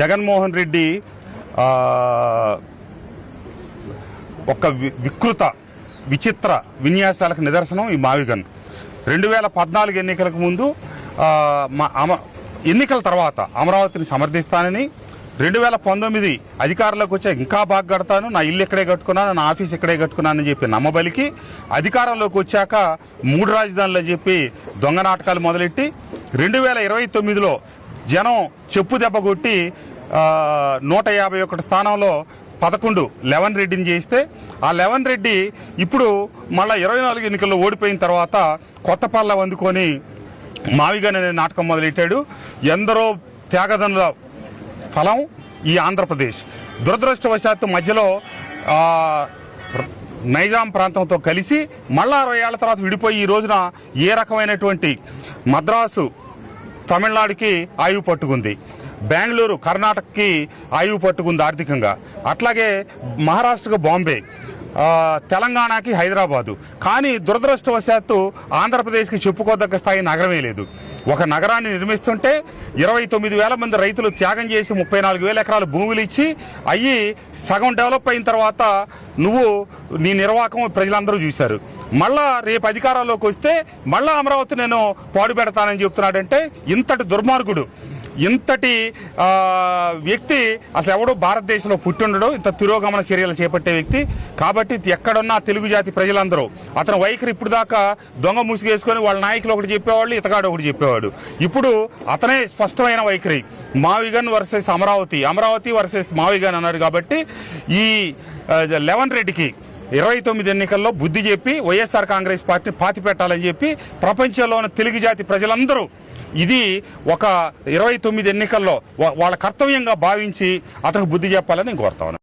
జగన్మోహన్ రెడ్డి ఒక వికృత విచిత్ర విన్యాసాలకు నిదర్శనం ఈ మావిగన్. 2014 ఎన్నికలకు ముందు ఎన్నికల తర్వాత అమరావతిని సమర్థిస్తానని, 2019 అధికారంలోకి వచ్చా ఇంకా బాగా కడతాను, నా ఇల్లు ఇక్కడే కట్టుకున్నాను, నా ఆఫీస్ ఇక్కడే కట్టుకున్నానని చెప్పి నమ్మబలికి అధికారంలోకి వచ్చాక 3 రాజధానులు అని చెప్పి దొంగ నాటకాలు మొదలెట్టి 2029లో జనం చెప్పు దెబ్బ కొట్టి 151 స్థానంలో 11 రెడ్డిని చేస్తే ఆ 11 రెడ్డి ఇప్పుడు మళ్ళీ 24 ఎన్నికల్లో ఓడిపోయిన తర్వాత కొత్త పళ్ళ అందుకొని మావిగన్ అనే నాటకం మొదలెట్టాడు. ఎందరో త్యాగదనుల ఫలం ఈ ఆంధ్రప్రదేశ్. దురదృష్టవశాత్తు మధ్యలో నైజాం ప్రాంతంతో కలిసి మళ్ళా 60 ఏళ్ల తర్వాత విడిపోయి ఈ రోజున ఏ రకమైనటువంటి మద్రాసు తమిళనాడుకి ఆయువు పట్టుకుంది, బెంగళూరు కర్ణాటకకి ఆయువు పట్టుకుంది ఆర్థికంగా, అట్లాగే మహారాష్ట్రకు బాంబే, తెలంగాణకి హైదరాబాదు. కానీ దురదృష్టవశాత్తు ఆంధ్రప్రదేశ్కి చెప్పుకోదగ్గ స్థాయి నగరమే లేదు. ఒక నగరాన్ని నిర్మిస్తుంటే 29,000 మంది రైతులు త్యాగం చేసి 34,000 ఎకరాలు భూములు ఇచ్చి అయ్యి సగం డెవలప్ అయిన తర్వాత నీ నిర్వాహకం ప్రజలందరూ చూశారు. మళ్ళా రేపు అధికారంలోకి వస్తే మళ్ళా అమరావతి నేను పాడు పెడతానని చెప్తున్నాడంటే ఇంతటి దుర్మార్గుడు, ఇంతటి వ్యక్తి అసలు ఎవడో భారతదేశంలో పుట్టిండడు, ఇంత తిరోగమన చర్యలు చేపట్టే వ్యక్తి. కాబట్టి ఎక్కడున్నా తెలుగు జాతి ప్రజలందరూ అతని వైఖరి ఇప్పుడు దాకా దొంగ ముసుగేసుకొని వాళ్ళ నాయకులు ఒకటి చెప్పేవాళ్ళు, ఇతగాడు ఒకటి చెప్పేవాడు. ఇప్పుడు అతనే స్పష్టమైన వైఖరి, మావిగన్ వర్సెస్ అమరావతి, అమరావతి వర్సెస్ మావిగన్ అన్నాడు. కాబట్టి ఈ 11 రెడ్డికి 29 ఎన్నికల్లో బుద్ధి చెప్పి వైఎస్ఆర్ కాంగ్రెస్ పార్టీని పాతి పెట్టాలని చెప్పి ప్రపంచంలో ఉన్న తెలుగు జాతి ప్రజలందరూ ఇది ఒక 29 ఎన్నికల్లో వాళ్ళ కర్తవ్యంగా భావించి అతనికి బుద్ధి చెప్పాలని నేను కోరుతా ఉన్నాను.